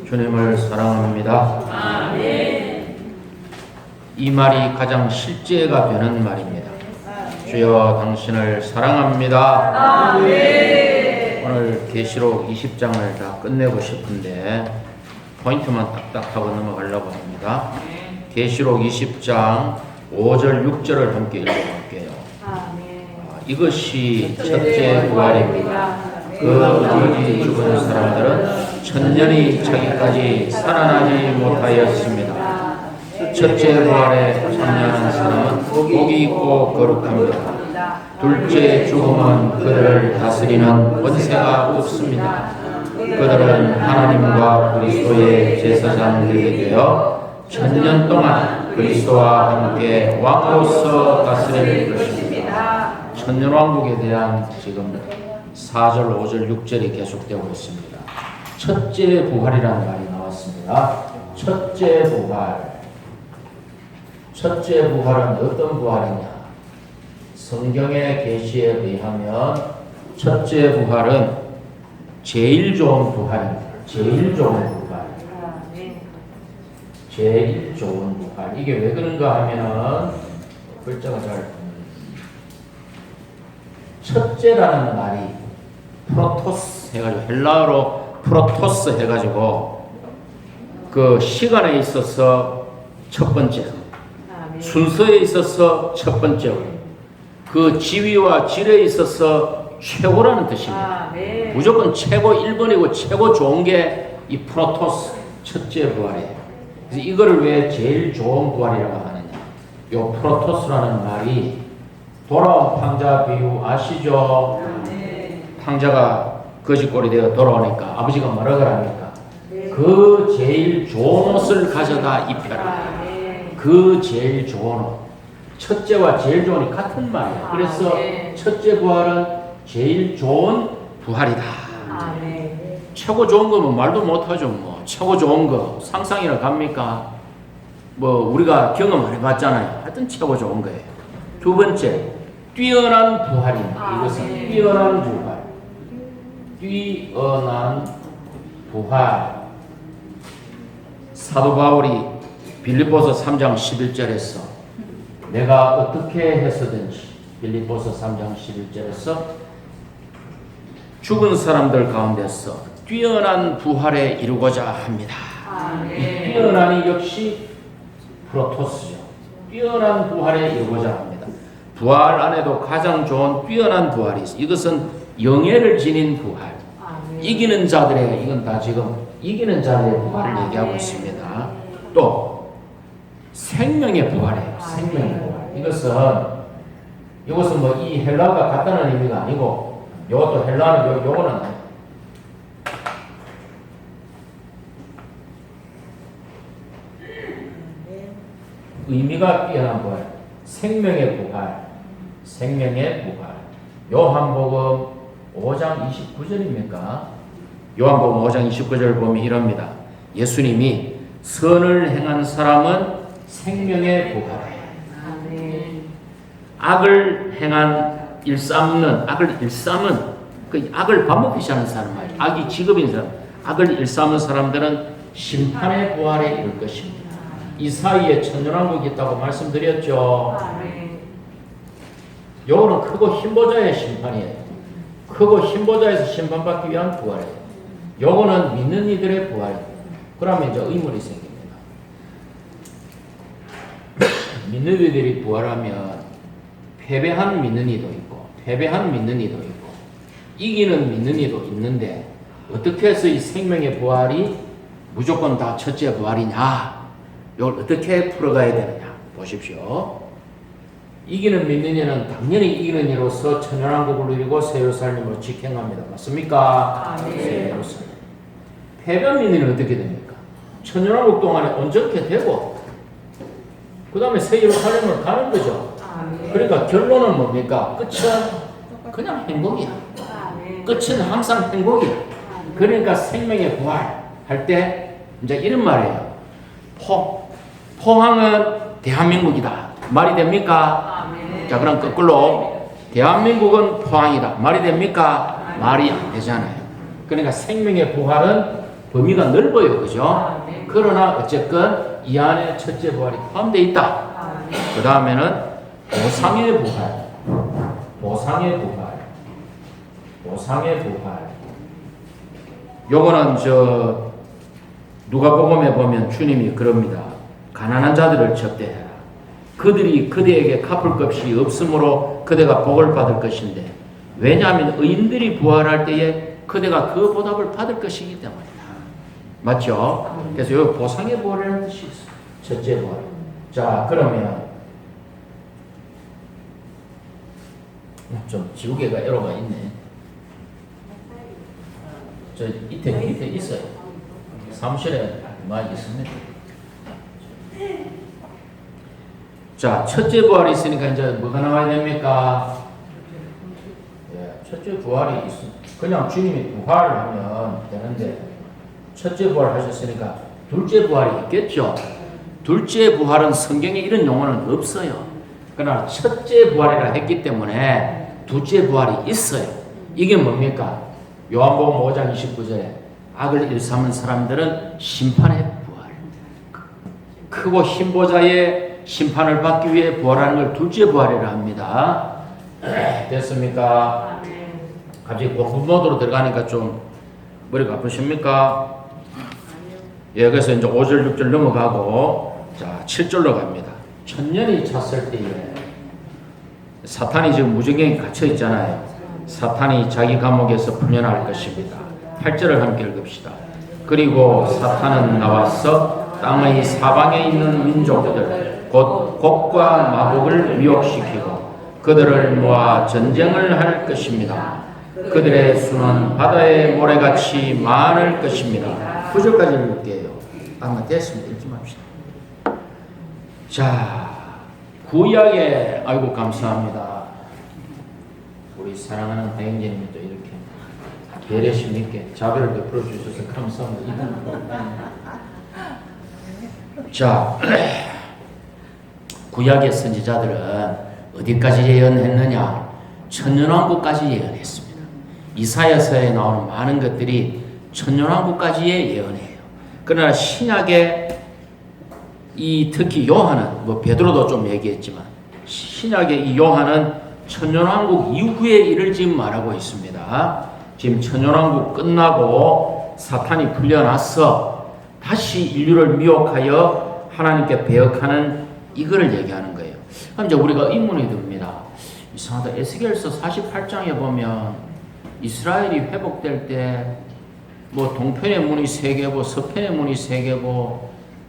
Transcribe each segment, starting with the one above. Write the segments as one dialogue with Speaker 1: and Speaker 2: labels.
Speaker 1: 주님을 사랑합니다.
Speaker 2: 아멘.
Speaker 1: 이 말이 가장 실제가 되는 말입니다. 주여 당신을 사랑합니다.
Speaker 2: 아멘.
Speaker 1: 오늘 계시록 20장을 다 끝내고 싶은데 포인트만 딱딱하고 넘어가려고 합니다. 계시록 20장 5절 6절을 함께 읽어볼게요. 이것이 첫째 부활입니다. 그 어디 죽은 사람들은 천년이 차기까지 살아나지 못하였습니다. 첫째 부활에 참여하는 사람은 복이 있고 거룩합니다. 둘째 죽음은 그를 다스리는 권세가 없습니다. 그들은 하나님과 그리스도의 제사장들이 되어 천년 동안 그리스도와 함께 왕으로서 다스릴 것입니다. 천년왕국에 대한 지금 4절, 5절, 6절이 계속되고 있습니다. 첫째 부활이라는 말이 나왔습니다. 첫째 부활. 첫째 부활은 어떤 부활이냐? 성경의 계시에 의하면 첫째 부활은 제일 좋은 부활입니다. 제일 좋은 부활. 제일 좋은 부활. 이게 왜 그런가 하면은 글자가 잘 첫째라는 말이 프로토스 해가지고 헬라어로 프로토스 해가지고 그 시간에 있어서 첫 번째, 순서에 있어서 첫 번째, 그 지위와 질에 있어서 최고라는 뜻입니다. 무조건 최고 1번이고 최고 좋은 게 이 프로토스 첫째 부활이에요. 그래서 이거를 왜 제일 좋은 부활이라고 하느냐? 요 프로토스라는 말이 돌아온 탕자 비유 아시죠? 탕자가 거지꼴이 되어 돌아오니까 아버지가 뭐라 그럽니까? 그 제일 좋은 옷을 가져다 입혀라. 그 제일 좋은 옷. 첫째와 제일 좋은 옷이 같은 말이에요. 그래서 첫째 부활은 제일 좋은 부활이다. 최고 좋은 거면 말도 못하죠. 뭐 최고 좋은 거 상상이라 갑니까? 뭐 우리가 경험 안 해봤잖아요. 하여튼 최고 좋은 거예요. 두 번째, 뛰어난 부활입니다. 이것은 뛰어난 부활. 뛰어난 부활. 사도 바울이 빌립보서 3장 11절에서 내가 어떻게 해서든지 빌립보서 3장 11절에서 죽은 사람들 가운데서 뛰어난 부활에 이루고자 합니다. 이 뛰어난이 역시 프로토스죠. 뛰어난 부활에 이루고자 합니다. 부활 안에도 가장 좋은 뛰어난 부활이 있어요. 이것은 영예를 지닌 부활. 이기는 자들의, 이건 다 지금 이기는 자들의 부활을 얘기하고 있습니다. 또 생명의 부활이에요. 생명의 부활. 이것은 뭐 이 헬라어가 같다는 의미가 아니고 이것도 헬라어는 요거는 의미가 뛰어난 부활. 생명의 부활. 생명의 부활. 요한복음 5장 29절입니까? 요한복음 5장 29절 보면 이럽니다. 예수님이 선을 행한 사람은 생명의 부활이에요. 악을 행한 악을 일삼은 그 악을 반복해서 하는 사람 말이죠. 악이 직업인 사람, 악을 일삼은 사람들은 심판의 부활에 이를 것입니다. 이 사이에 천년왕국이 있다고 말씀드렸죠. 요거는 크고 힘보자의 심판이에요. 크고 힘보자에서 심판받기 위한 부활이에요. 요거는 믿는 이들의 부활이에요. 그러면 이제 의문이 생깁니다. 믿는 이들이 부활하면 패배한 믿는 이도 있고 패배한 믿는 이도 있고 이기는 믿는 이도 있는데 어떻게 해서 이 생명의 부활이 무조건 다 첫째 부활이냐? 이걸 어떻게 풀어가야 되느냐? 보십시오. 이기는 믿는 이는 당연히 이기는 이로서 천연왕국을 누리고 새 예루살렘으로 직행합니다. 맞습니까? 새 예루살렘. 패배한 믿는 이는 어떻게 됩니까? 천연왕국 동안에 온전케 되고 그 다음에 새 예루살렘으로 가는 거죠. 그러니까 결론은 뭡니까? 끝은 그냥 행복이야. 끝은 항상 행복이야. 그러니까 생명의 부활 할 때 이제 이런 말이에요. 포항은 대한민국이다. 말이 됩니까? 자, 그럼 거꾸로 대한민국은 포항이다. 말이 됩니까? 말이 안 되잖아요. 그러니까 생명의 부활은 범위가 넓어요. 그죠?
Speaker 2: 아, 네.
Speaker 1: 그러나 어쨌건 이 안에 첫째 부활이 포함되어 있다.
Speaker 2: 아, 네.
Speaker 1: 그 다음에는 보상의 부활. 보상의 부활. 보상의 부활. 요거는 누가복음에 보면 주님이 그럽니다. 가난한 자들을 접대해라. 그들이 그대에게 갚을 것이 없으므로 그대가 복을 받을 것인데, 왜냐하면 의인들이 부활할 때에 그대가 그 보답을 받을 것이기 때문이다. 맞죠? 그래서 여기 보상의 부활이라는 뜻이 있어요. 첫째 부활. 자, 그러면 좀 지우개가 에러가 있네. 저 밑에 있어요. 사무실에 많이 있습니다. 자, 첫째 부활이 있으니까 이제 뭐가 나와야 됩니까? 예, 첫째 부활이 그냥 주님이 부활하면 되는데, 첫째 부활 하셨으니까 둘째 부활이 있겠죠. 둘째 부활은 성경에 이런 용어는 없어요. 그러나 첫째 부활이라 했기 때문에 둘째 부활이 있어요. 이게 뭡니까? 요한복음 5장 29절에 악을 일삼은 사람들은 심판의 부활, 크고 흰 보좌의 심판을 받기 위해 부활하는 걸 둘째 부활이라 합니다. 됐습니까? 갑자기 공부 모드로 들어가니까 좀 머리가 아프십니까? 예, 그래서 이제 5절, 6절 넘어가고, 자, 7절로 갑니다. 천년이 찼을 때에 사탄이 지금 무정경에 갇혀 있잖아요. 사탄이 자기 감옥에서 풀려날 것입니다. 8절을 함께 읽읍시다. 그리고 사탄은 나와서 땅의 사방에 있는 민족들, 곧 곡과 마곡을 미혹시키고 그들을 모아 전쟁을 할 것입니다. 그들의 수는 바다의 모래같이 많을 것입니다. 9절까지 읽을게요. 아마 됐습니다. 읽지 맙시다. 자, 구약에, 아이고 감사합니다. 우리 사랑하는 다행제님이 또 이렇게 배려심 있게 자비를 베풀어 주셔서 감사합니다. 자, 구약의 선지자들은 어디까지 예언했느냐? 천년왕국까지 예언했습니다. 이사야서에 나오는 많은 것들이 천년왕국까지의 예언이에요. 그러나 신약에 특히 요한은, 뭐 베드로도 좀 얘기했지만, 신약의 이 요한은 천년왕국 이후에 일을 지금 말하고 있습니다. 지금 천년왕국 끝나고 사탄이 풀려나서 다시 인류를 미혹하여 하나님께 배역하는 이거를 얘기하는 거예요. 그럼 이제 우리가 의문이 듭니다. 이상하다. 에스겔서 48장에 보면 이스라엘이 회복될 때 뭐 동편의 문이 3개고 서편의 문이 3개고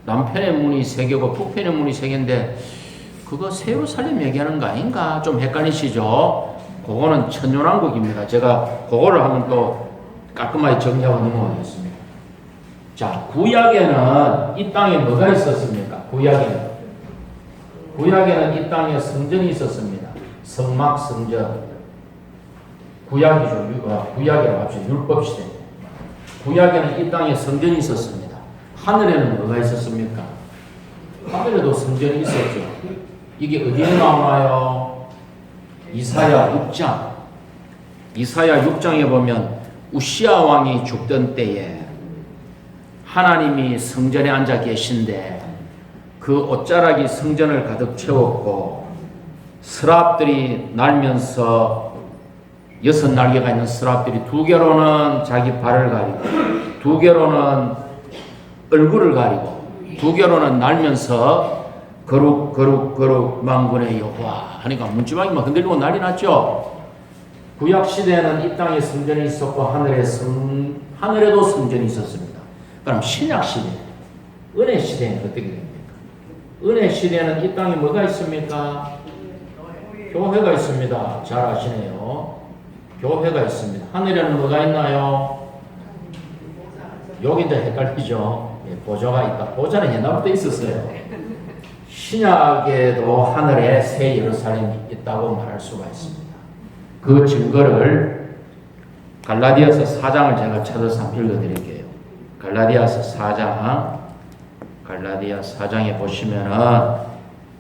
Speaker 1: 남편의 문이 3개고 북편의 문이 3개인데 그거 새 예루살렘 얘기하는 거 아닌가? 좀 헷갈리시죠? 그거는 천년왕국입니다. 제가 그거를 한번 또 깔끔하게 정리하고 넘어가겠습니다. 자, 구약에는 이 땅에 뭐가 있었습니까? 구약에는 이 땅에 성전이 있었습니다. 성막 성전. 구약이죠. 구약이라고 합시다. 율법시대. 구약에는 이 땅에 성전이 있었습니다. 하늘에는 뭐가 있었습니까? 하늘에도 성전이 있었죠. 이게 어디에 나오나요? 이사야 6장. 이사야 6장에 보면 우시야 왕이 죽던 때에 하나님이 성전에 앉아 계신데 그 옷자락이 성전을 가득 채웠고 스랍들이 날면서 6날개가 있는 스랍들이 2개로는 자기 발을 가리고 2개로는 얼굴을 가리고 2개로는 날면서 거룩 만군의 여호와 하니까 문지방이 막 흔들리고 난리 났죠. 구약 시대에는 이 땅에 성전이 있었고 하늘에도 성전이 있었습니다. 그럼 신약 시대, 은혜 시대는 어떻게 됩니까? 은혜 시대에는 이 땅에 뭐가 있습니까? 교회가 있습니다. 잘 아시네요. 교회가 있습니다. 하늘에는 뭐가 있나요? 여기 이제 헷갈리죠. 보좌가 있다. 보좌는 옛날부터 있었어요. 신약에도 하늘에 새 예루살렘이 있다고 말할 수가 있습니다. 그 증거를 갈라디아서 4장을 제가 찾아서 한번 읽어드릴게요. 갈라디아서 4장에 보시면은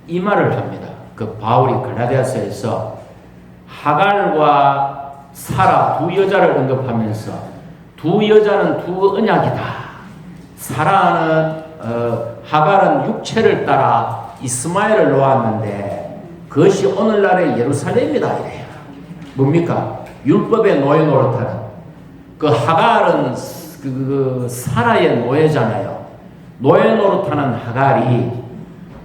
Speaker 1: 이 말을 합니다. 그 바울이 갈라디아서에서 하갈과 사라 두 여자를 언급하면서 두 여자는 두 언약이다 사라는 하갈은 육체를 따라 이스마엘을 놓았는데 그것이 오늘날의 예루살렘이다 이래요. 뭡니까? 율법의 노예 노릇하는 그 하갈은 그 사라의 노예잖아요. 노예 노릇하는 하갈이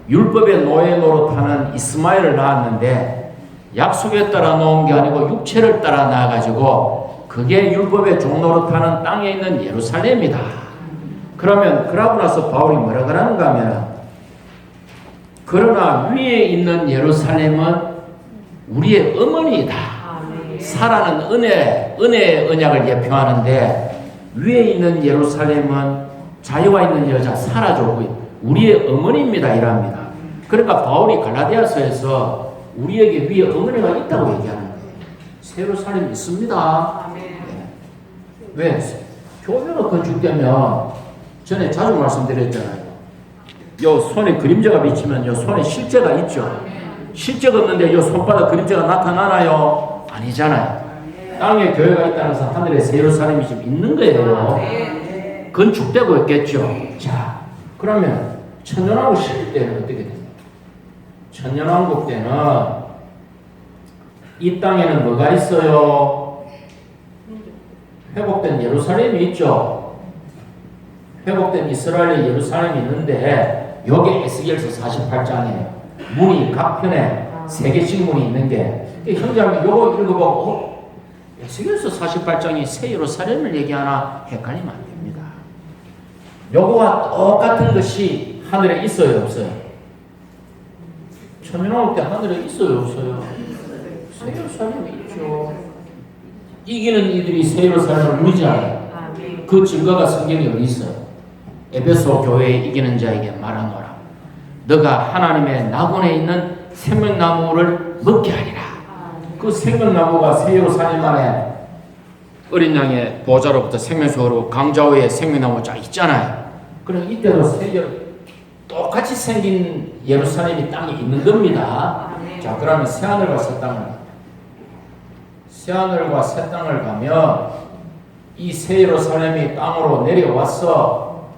Speaker 1: 율법의 노예 노릇하는 이스마엘을 낳았는데 약속에 따라 놓은 게 아니고 육체를 따라 낳아가지고 그게 율법의 종 노릇하는 땅에 있는 예루살렘이다. 그러면 그러고 나서 바울이 뭐라 그러는가 하면 그러나 위에 있는 예루살렘은 우리의 어머니이다. 사라는 은혜의 언약을 예표하는데 위에 있는 예루살렘은 자유와 있는 여자 사라죠. 우리의 어머니입니다. 이랍니다. 그러니까 바울이 갈라디아서에서 우리에게 위에 어머니가 있다고 얘기하는 거예요. 예루살렘 있습니다. 네. 왜? 교회가 건축되면 전에 자주 말씀드렸잖아요. 요 손에 그림자가 비치면 요 손에 실제가 있죠. 실제가 없는데 요 손바닥 그림자가 나타나나요? 아니잖아요. 땅에 교회가 있다는 것은 하늘에 예루살렘이 지금 있는 거예요. 건축되고 있겠죠. 자, 그러면 천년왕국 시대 때는 어떻게 됩니까? 천년왕국 때는 이 땅에는 뭐가 있어요? 회복된 예루살렘이 있죠. 회복된 이스라엘의 예루살렘이 있는데 여기 에스겔서 48장에 문이 각 편에 3개씩 문이 있는 게 형제님 요거 읽어보고 에스겔서 48장이 새 예루살렘을 얘기하나 헷갈리면 안 됩니다. 요거와 똑같은 것이 하늘에 있어요 없어요? 천년왕국 때 하늘에 있어요 없어요? 새 예루살렘이 있죠. 이기는 이들이 새 예루살렘을 누리잖아요. 그 증거가 성경에 어디 있어요? 에베소 교회에 이기는 자에게 말하노라. 너가 하나님의 낙원에 있는 생명나무를 먹게 하리라. 그 생명나무가 새 예루살렘 안에 어린 양의 보좌로부터 생명수로 강좌 위에 생명나무 쫙 있잖아요. 그럼 이때도 똑같이 생긴 예루살렘이 땅에 있는 겁니다. 자, 그러면 새하늘과 새 땅을 가면 이 새 예루살렘이 땅으로 내려와서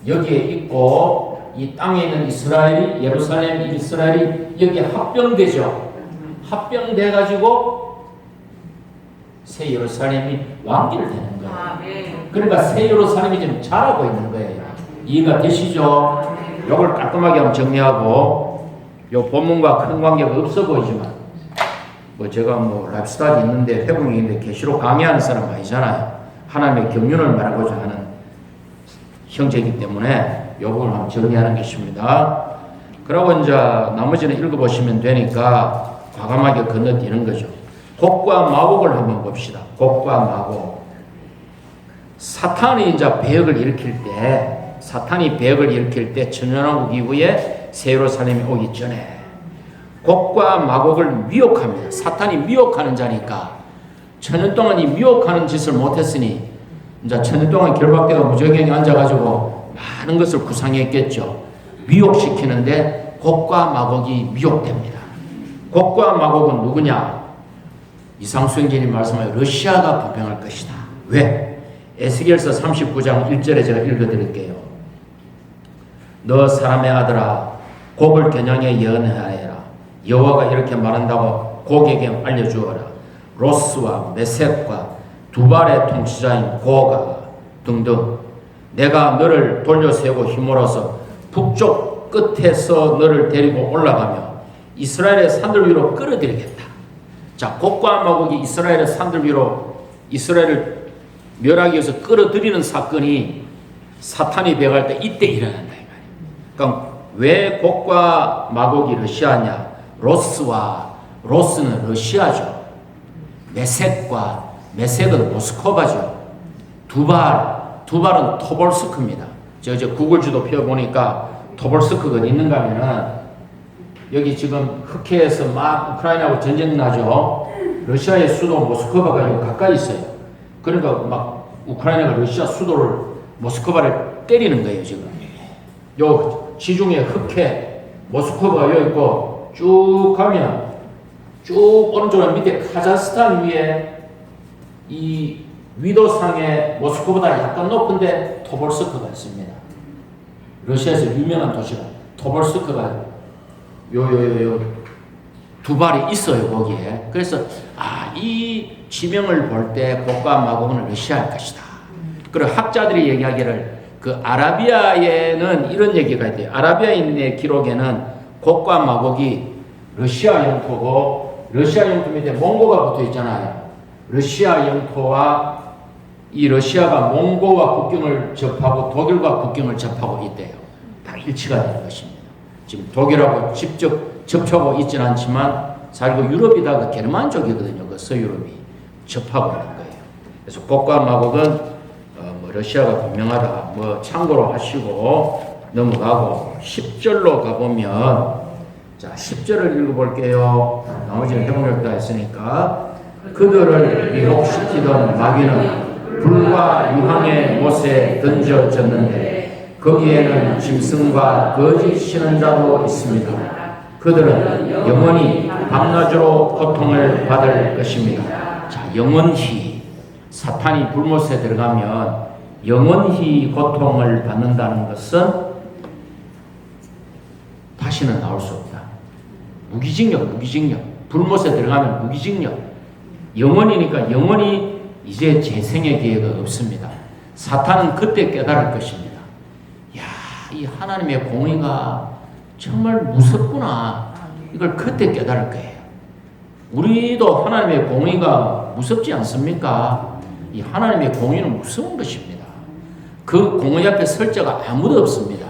Speaker 1: 여기에 있고 이 땅에 있는 이스라엘이 예루살렘 이스라엘이 여기에 합병되죠. 합병돼 가지고 새 예루살렘이 왕기를 되는 거예요. 그러니까 새 예루살렘이 지금 자라고 있는 거예요. 이해가 되시죠? 이걸 깔끔하게 한번 정리하고 요 본문과 큰 관계가 없어 보이지만 뭐 제가 뭐 라이프스타일이 있는데 회복이 있는데 계시록 강의하는 사람 아니잖아요. 하나님의 경륜을 말하고자 하는 형제이기 때문에 요걸 한번 정리하는 것입니다. 그러고 이제 나머지는 읽어보시면 되니까 과감하게 건너뛰는 거죠. 곡과 마곡을 한번 봅시다. 곡과 마곡. 사탄이 이제 배역을 일으킬 때 천년왕국 이후에 새 예루살렘이 오기 전에 곡과 마곡을 미혹합니다. 사탄이 미혹하는 자니까 천년 동안 이 미혹하는 짓을 못했으니 이제 천년 동안 결박대가 무저갱에 앉아가지고 많은 것을 구상했겠죠. 미혹시키는데 곡과 마곡이 미혹됩니다. 곡과 마곡은 누구냐? 이상수행진이 말씀하여 러시아가 분평할 것이다. 왜? 에스겔서 39장 1절에 제가 읽어드릴게요. 너 사람의 아들아 곡을 겨냥해 예언하여라. 여호와가 이렇게 말한다고 곡에게 알려주어라. 로스와 메섹과 두발의 통치자인 고가 등등 내가 너를 돌려세우고 힘으로써 북쪽 끝에서 너를 데리고 올라가며 이스라엘의 산들 위로 끌어들이겠다. 자, 곡과 마곡이 이스라엘의 산들 위로 이스라엘을 멸하기 위해서 끌어들이는 사건이 사탄이 배갈 때 이때 일어난다 이 말이에요. 그러니까 왜 곡과 마곡이 러시아냐? 로스는 러시아죠. 메섹은 모스크바죠. 두발은 토볼스크입니다. 저 구글 지도 펴보니까 토볼스크가 있는가 하면은 여기 지금 흑해에서 막 우크라이나하고 전쟁 나죠. 러시아의 수도 모스크바가 여기 가까이 있어요. 그러니까 막 우크라이나가 러시아 수도를 모스크바를 때리는 거예요 지금. 요 지중해 흑해 모스크바가 여기 있고 쭉 가면 쭉 오른쪽으로 밑에 카자흐스탄 위에 이 위도상의 모스크보다 약간 높은데 토볼스크가 있습니다. 러시아에서 유명한 도시가 토볼스크가 요 두 발이 있어요 거기에. 그래서 이 지명을 볼 때 곡과 마곡은 러시아일 것이다. 그리고 학자들이 얘기하기를 그 아라비아에는 이런 얘기가 있대요. 아라비아인의 기록에는 곡과 마곡이 러시아 영토고 러시아 영토 밑에 몽고가 붙어 있잖아요. 러시아 영토와 이 러시아가 몽고와 국경을 접하고 독일과 국경을 접하고 있대요. 다 일치가 되는 것입니다. 지금 독일하고 직접 접하고 있지는 않지만 사실 그 유럽이 다 그 게르만 쪽이거든요. 그 서유럽이 접하고 있는 거예요. 그래서 곡과 마곡은 뭐 러시아가 분명하다. 뭐 참고로 하시고 넘어가고 10절로 가보면 자 10절을 읽어볼게요. 나머지는 해몽력 다 했으니까 그들을 미혹시키던 마귀는 불과 유황의 못에 던져졌는데 거기에는 짐승과 거짓 신언자도 있습니다. 그들은 영원히 밤낮으로 고통을 받을 것입니다. 자, 영원히 사탄이 불못에 들어가면 영원히 고통을 받는다는 것은 다시는 나올 수 없다. 무기징역. 불못에 들어가면 무기징역. 영원이니까 영원히 이제 재생의 기회가 없습니다. 사탄은 그때 깨달을 것입니다. 야, 이 하나님의 공의가 정말 무섭구나. 이걸 그때 깨달을 거예요. 우리도 하나님의 공의가 무섭지 않습니까? 이 하나님의 공의는 무서운 것입니다. 그 공의 앞에 설 자가 아무도 없습니다.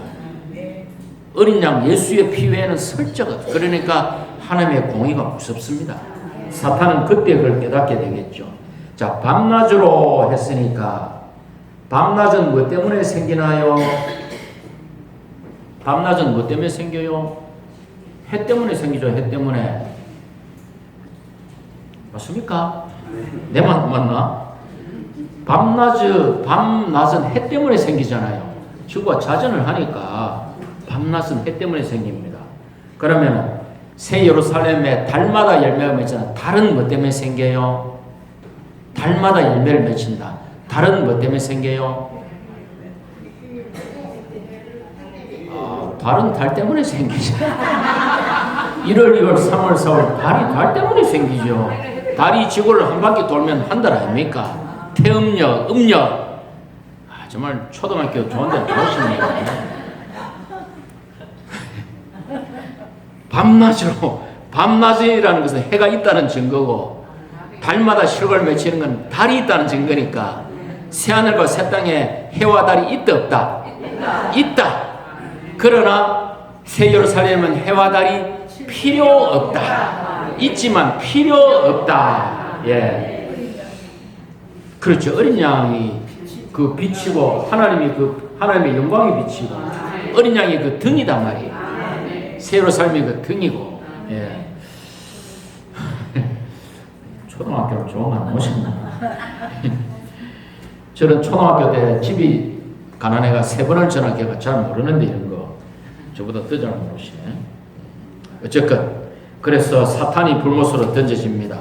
Speaker 1: 어린 양 예수의 피 외에는 설 자가 없어요. 그러니까 하나님의 공의가 무섭습니다. 사탄은 그때 그걸 깨닫게 되겠죠. 자, 밤낮으로 했으니까 밤낮은 뭐 때문에 생기나요? 밤낮은 뭐 때문에 생겨요? 해 때문에 생기죠. 해 때문에. 맞습니까? 내 말 맞나? 밤낮은 해 때문에 생기잖아요. 지구가 자전을 하니까 밤낮은 해 때문에 생깁니다. 그러면 새 예루살렘에 달마다 열매가 맺잖아요. 달은 뭐 때문에 생겨요? 달마다 열매를 맺힌다. 달은 뭐 때문에 생겨요? 달은 달 때문에 생기죠. 1월, 2월, 3월, 4월 달이 달 때문에 생기죠. 달이 지구를 한 바퀴 돌면 한 달 아닙니까? 태음력, 음력. 정말 초등학교 좋은 데 나오시네요. 밤낮이라는 것은 해가 있다는 증거고 달마다 실록을 맺히는 건 달이 있다는 증거니까 새하늘과 새 땅에 해와 달이 있다 없다? 있다. 그러나 새 예루살렘은 해와 달이 필요 없다. 있지만 필요 없다. 예. 그렇죠. 어린 양이 그 비치고 하나님의 영광이 비치고 어린 양이 그 등이단 말이에요. 새 예루살렘이 그 등이고. 예. 초등학교를 좋은 안 오셨나? 저는 초등학교 때 집이 가난해가 3번을 전학해가 잘 모르는데 이런 거 저보다 더 잘 모르시네. 어쨌건 그래서 사탄이 불못으로 던져집니다.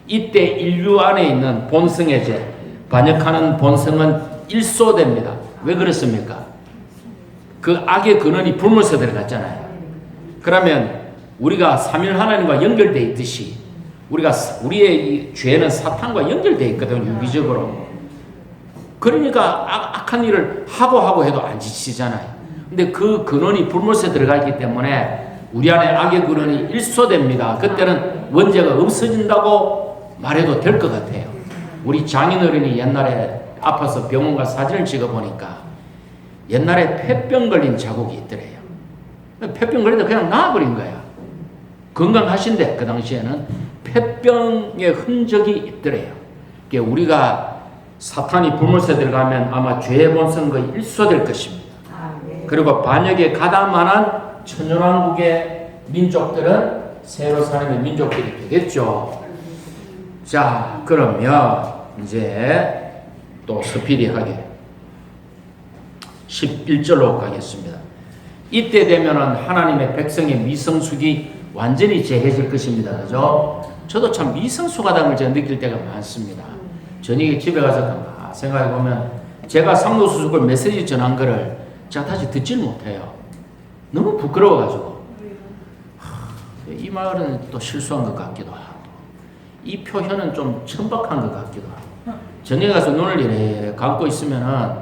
Speaker 1: 이때 인류 안에 있는 본성의 죄, 반역하는 본성은 일소됩니다. 왜 그렇습니까? 그 악의 근원이 불못에 들어갔잖아요. 그러면 우리가 삼일 하나님과 연결되어 있듯이 우리의 이 죄는 사탄과 연결되어 있거든요. 유기적으로. 그러니까 악한 일을 하고 해도 안 지치잖아요. 근데 그 근원이 불못에 들어가 있기 때문에 우리 안에 악의 근원이 일소됩니다. 그때는 원죄가 없어진다고 말해도 될 것 같아요. 우리 장인어른이 옛날에 아파서 병원 가 사진을 찍어보니까 옛날에 폐병 걸린 자국이 있더래요. 폐병 걸리다 그냥 나아버린 거야. 건강하신데 그 당시에는 폐병의 흔적이 있더래요. 그러니까 우리가 사탄이 불못에 들어가면 아마 죄의 본성은 거의 일소될 것입니다. 그리고 반역에 가담하는 천연왕국의 민족들은 새 예루살렘의 민족들이 되겠죠. 자, 그러면 이제 또 스피디하게 11절로 가겠습니다. 이때 되면은 하나님의 백성의 미성숙이 완전히 제해질 것입니다. 그죠? 저도 참 미성숙하다는 걸 제가 느낄 때가 많습니다. 저녁에 집에 가서 생각해 보면 제가 상도수석을 메시지 전한 거를 제가 다시 듣질 못해요. 너무 부끄러워가지고 이 말은 또 실수한 것 같기도 하고 이 표현은 좀 천박한 것 같기도 하고 저녁에 가서 눈을 이래 감고 있으면은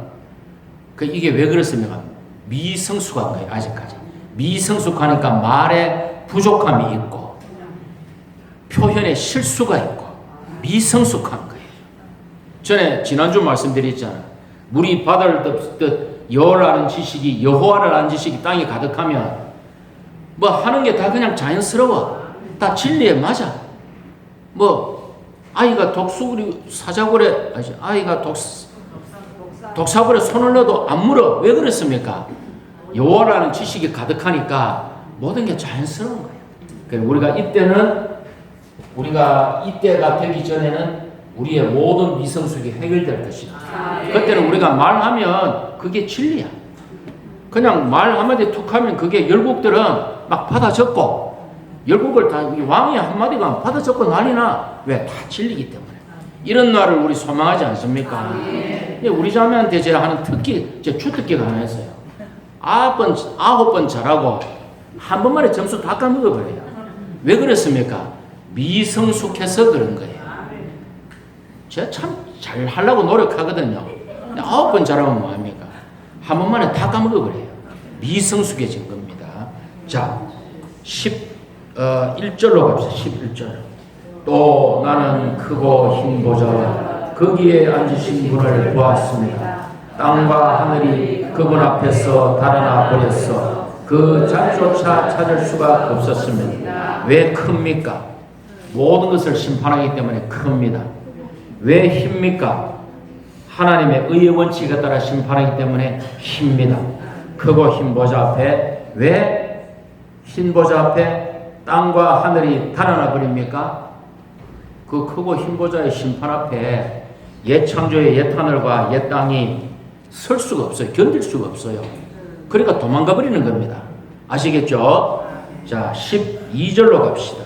Speaker 1: 이게 왜 그렇습니까? 미성숙한 거예요. 아직까지 미성숙하니까 말에 부족함이 있고 표현에 실수가 있고 미성숙한 거예요. 전에 지난주 말씀드렸잖아요. 물이 바다를 덮듯 여호와라는 지식이 여호와라는 지식이 땅에 가득하면 뭐 하는 게 다 그냥 자연스러워. 다 진리에 맞아. 뭐 아이가 독수리 사자굴에 아이가 독사굴에 손을 넣어도 안 물어. 왜 그렇습니까? 여호와라는 지식이 가득하니까 모든 게 자연스러운 거예요. 그러니까 우리가 이때가 되기 전에는 우리의 모든 미성숙이 해결될 것이다. 그때는 우리가 말하면 그게 진리야. 그냥 말 한마디 툭 하면 그게 열국들은 막 받아 적고 열국을 다 왕이 한마디가 받아 적고 난리나. 왜? 다 진리기 때문에. 이런 날을 우리 소망하지 않습니까? 우리 자매한테 제가 하는 특기, 제 주특기가 하나 있어요. 9번 잘하고 한 번만에 점수 다 까먹어버려요. 왜 그렇습니까? 미성숙해서 그런 거예요. 제가 참 잘하려고 노력하거든요. 근데 9번 잘하면 뭐합니까? 한 번만에 다 까먹어버려요. 미성숙해진 겁니다. 자, 1절로 갑시다. 11절. 또 나는 크고 흰 보좌와 거기에 앉으신 분을 보았습니다. 땅과 하늘이 그분 앞에서 달아나 버렸어. 그 자리조차 찾을 수가 없었습니다. 왜 큽니까? 모든 것을 심판하기 때문에 큽니다. 왜 힙니까? 하나님의 의의 원칙에 따라 심판하기 때문에 힙니다. 크고 흰 보좌 앞에 왜 흰 보좌 앞에 땅과 하늘이 달아나 버립니까? 그 크고 흰 보좌의 심판 앞에 옛 창조의 옛 하늘과 옛 땅이 설 수가 없어요. 견딜 수가 없어요. 그러니까 도망가 버리는 겁니다. 아시겠죠? 자, 12절로 갑시다.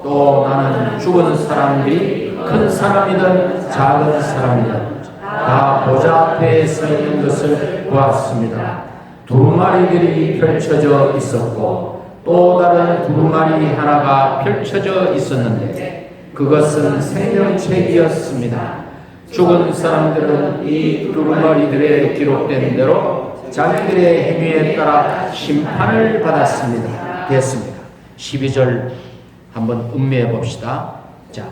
Speaker 1: 또 나는 죽은 사람들이 큰 사람이든 작은 사람이든 다 보좌 앞에 서 있는 것을 보았습니다. 두루마리들이 펼쳐져 있었고 또 다른 두루마리 하나가 펼쳐져 있었는데 그것은 생명책이었습니다. 죽은 사람들은 이 두루마리들에 기록된 대로 자기들의 행위에 따라 심판을 받았습니다. 됐습니다. 12절 한번 음미해 봅시다. 자,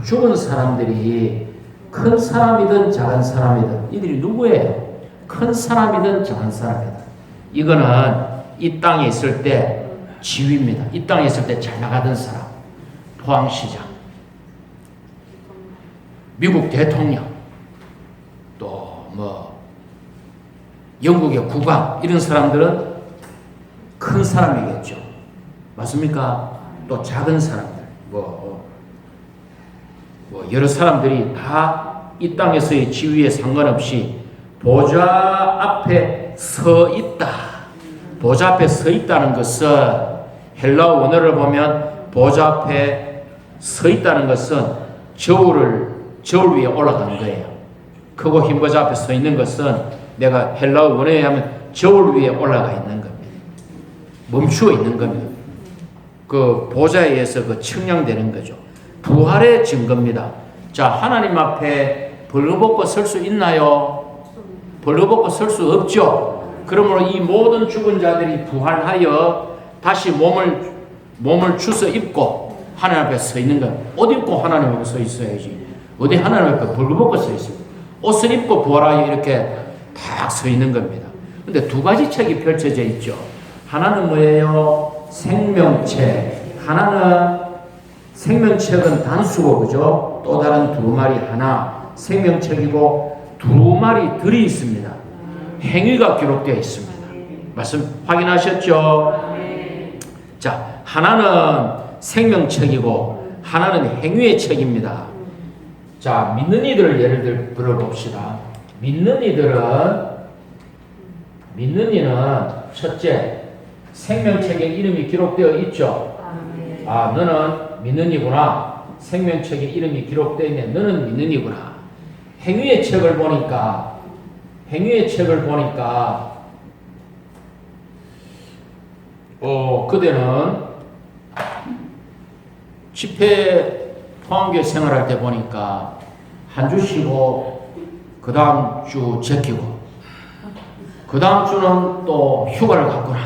Speaker 1: 죽은 사람들이 큰 사람이든 작은 사람이든 이들이 누구예요? 큰 사람이든 작은 사람이든 이거는 이 땅에 있을 때 지위입니다. 이 땅에 있을 때 잘 나가던 사람, 포항시장, 미국 대통령, 또 뭐 영국의 국왕 이런 사람들은 큰 사람이겠죠. 맞습니까? 또 작은 사람들, 뭐 여러 사람들이 다 이 땅에서의 지위에 상관없이 보좌 앞에 서 있다. 보좌 앞에 서 있다는 것은 헬라어 원어를 보면 보좌 앞에 서 있다는 것은 저울 위에 올라간 거예요. 크고 흰 보좌 앞에 서 있는 것은 내가 헬라어 원어에 의하면 저울 위에 올라가 있는 겁니다. 멈추어 있는 겁니다. 그 보좌에 의해서 그 측량되는 거죠. 부활의 증거입니다. 자, 하나님 앞에 벌거벗고 설 수 있나요? 벌거벗고 설 수 없죠. 그러므로 이 모든 죽은 자들이 부활하여 다시 몸을 주서 입고 하나님 앞에 서 있는 거예요. 옷 입고 하나님 앞에 서 있어야지. 어디 하나님 앞에 벌거벗고 서 있어요. 옷을 입고 부활하여 이렇게 딱 서 있는 겁니다. 근데 두 가지 책이 펼쳐져 있죠. 하나는 뭐예요? 생명책. 하나는 생명책은 단수고, 그죠? 또 다른 두루마리 하나. 생명책이고 두루마리들이 있습니다. 행위가 기록되어 있습니다. 말씀 확인하셨죠? 자, 하나는 생명책이고 하나는 행위의 책입니다. 자, 믿는 이들을 예를 들어 봅시다. 믿는 이는 첫째, 생명책에 이름이 기록되어 있죠. 아, 너는 믿는 이구나. 생명책에 이름이 기록되어 있네. 너는 믿는 이구나. 행위의 책을 보니까 그대는 집회 포항교회 생활할 때 보니까 한 주 쉬고 그 다음 주 제끼고 그 다음 주는 또 휴가를 갔구나.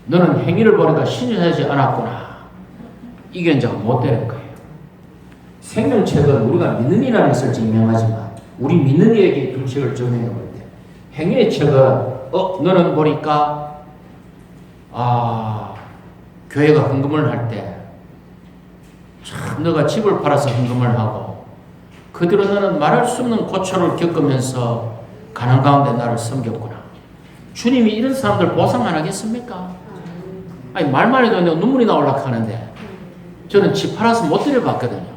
Speaker 1: 너는 행위를 보니까 신중하지 않았구나. 이게 이제 못 되는 거예요. 생명책은 우리가 믿는 이라는 것을 증명하지만 우리 믿는 이에게 그 책을 증명해 볼 때 행위의 책은 너는 보니까 교회가 헌금을 할 때 참 너가 집을 팔아서 헌금을 하고 그 뒤로 너는 말할 수 없는 고초를 겪으면서 가난 가운데 나를 섬겼구나. 주님이 이런 사람들 보상 안 하겠습니까? 아니 말만 해도 내가 눈물이 나오려고 하는데 저는 집 팔아서 못 드려봤거든요.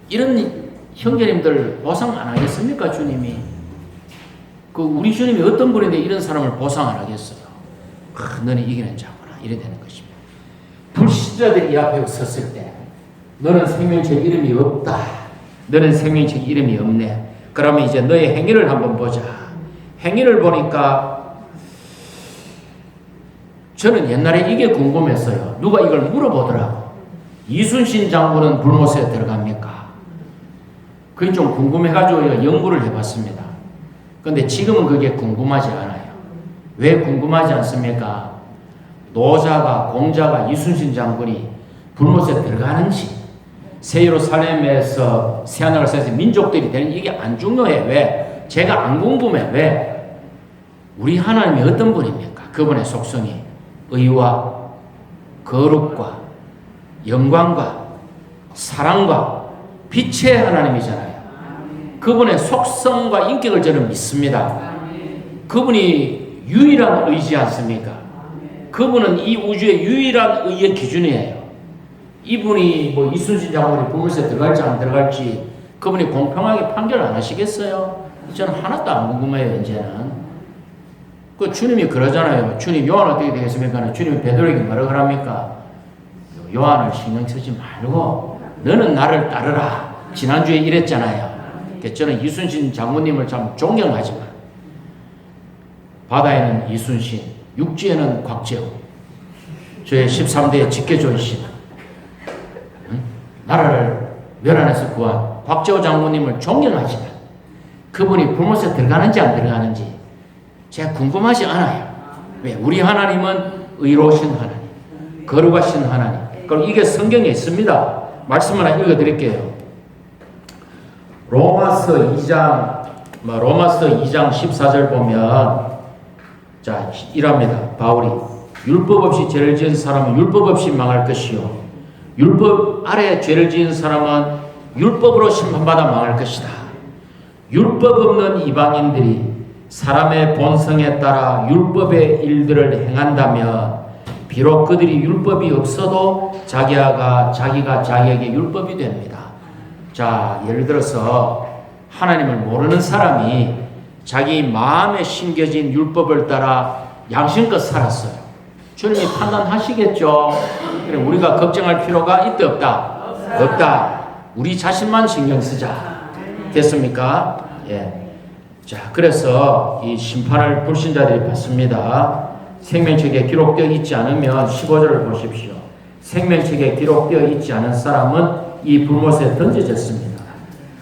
Speaker 1: 이런 형제님들 보상 안 하겠습니까? 주님이 우리 주님이 어떤 분인데 이런 사람을 보상 안 하겠어요? 너는 이기는 자구나. 이래 되는 것입니다. 불신자들이 이 앞에 섰을 때 너는 생명책 이름이 없다. 너는 생명책 이름이 없네. 그러면 이제 너의 행위를 한번 보자. 행위를 보니까 저는 옛날에 이게 궁금했어요. 누가 이걸 물어보더라고. 이순신 장군은 불못에 들어갑니까? 그게 좀 궁금해가지고 연구를 해봤습니다. 근데 지금은 그게 궁금하지 않아요. 왜 궁금하지 않습니까? 노자가 공자가 이순신 장군이 불못에 들어가는지 새 예루살렘에서 새하늘을 세서 민족들이 되는 이게 안 중요해. 왜? 제가 안 궁금해. 왜? 우리 하나님이 어떤 분입니까? 그분의 속성이 의와 거룩과 영광과 사랑과 빛의 하나님이잖아요. 그분의 속성과 인격을 저는 믿습니다. 그분이 유일한 의지 않습니까? 그분은 이 우주의 유일한 의의 기준이에요. 이분이 이순신 장군이 불못에 들어갈지 안 들어갈지 그분이 공평하게 판결 안 하시겠어요? 저는 하나도 안 궁금해요. 이제는 주님이 그러잖아요. 주님 요한 어떻게 되겠습니까? 주님이 베드로에게 뭐라고 합니까? 요한을 신경 쓰지 말고 너는 나를 따르라. 지난주에 이랬잖아요. 저는 이순신 장군님을 참 존경하지만 바다에는 이순신, 육지에는 곽재우, 저의 13대의 직계존신, 나라를 멸안에서 구한 곽재우 장군님을 존경하지만 그분이 불못에 들어가는지 안 들어가는지 제가 궁금하지 않아요. 왜? 우리 하나님은 의로우신 하나님, 거룩하신 하나님. 그럼 이게 성경에 있습니다. 말씀 하나 읽어드릴게요. 로마서 2장 14절 보면 자 이랍니다. 바울이 율법 없이 죄를 지은 사람은 율법 없이 망할 것이요 율법 아래 죄를 지은 사람은 율법으로 심판받아 망할 것이다. 율법 없는 이방인들이 사람의 본성에 따라 율법의 일들을 행한다면 비록 그들이 율법이 없어도 자기가 자기에게 율법이 됩니다. 자, 예를 들어서 하나님을 모르는 사람이 자기 마음에 심겨진 율법을 따라 양심껏 살았어요. 주님이 판단하시겠죠. 그래, 우리가 걱정할 필요가 있다 없다? 없다. 우리 자신만 신경 쓰자. 됐습니까? 예. 자, 그래서 이 심판을 불신자들이 받습니다. 생명책에 기록되어 있지 않으면 15절을 보십시오. 생명책에 기록되어 있지 않은 사람은 이 불못에 던져졌습니다.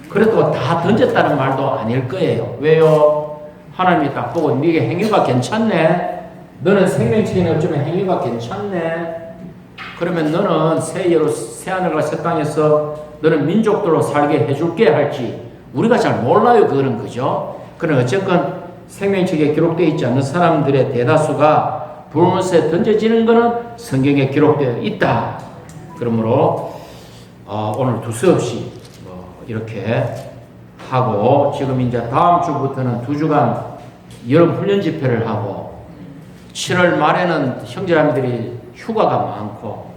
Speaker 1: 그래도 다 던졌다는 말도 아닐 거예요. 왜요? 하나님이 딱 보고 네게 행위가 괜찮네. 너는 생명책에 어쩌면 행위가 괜찮네. 그러면 너는 새하늘과 새 땅에서 너는 민족들로 살게 해줄게 할지 우리가 잘 몰라요. 그거는 그죠? 그러나 어쨌건 생명책에 기록되어 있지 않는 사람들의 대다수가 불못에 던져지는 것은 성경에 기록되어 있다. 그러므로 오늘 두서없이 이렇게 하고 지금 이제 다음 주부터는 2주간 여름 훈련 집회를 하고 7월 말에는 형제자매들이 휴가가 많고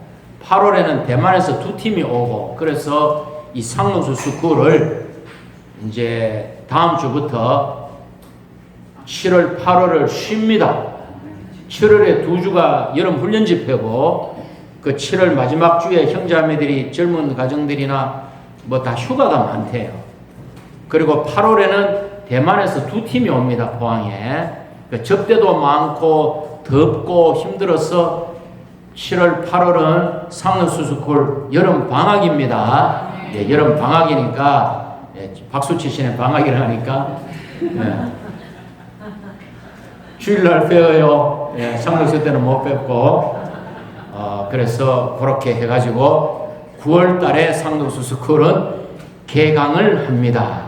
Speaker 1: 8월에는 대만에서 2팀이 오고 그래서 이 상록수 스쿨을 이제 다음 주부터 7월 8월을 쉽니다. 7월에 2주가 여름 훈련 집회고 그 7월 마지막 주에 형제자매들이 젊은 가정들이나 뭐 다 휴가가 많대요. 그리고 8월에는 대만에서 2팀이 옵니다. 포항에. 그 접대도 많고 덥고 힘들어서 7월, 8월은 상능수스쿨 여름 방학입니다. 예, 여름 방학이니까 예, 박수 치시네. 방학이라 하니까 예. 주일날 배워요. 예, 상능수 때는 못 뵙고 그래서 그렇게 해가지고 9월 달에 상능수스쿨은 개강을 합니다.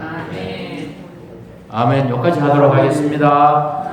Speaker 1: 아멘. 여기까지 하도록 하겠습니다.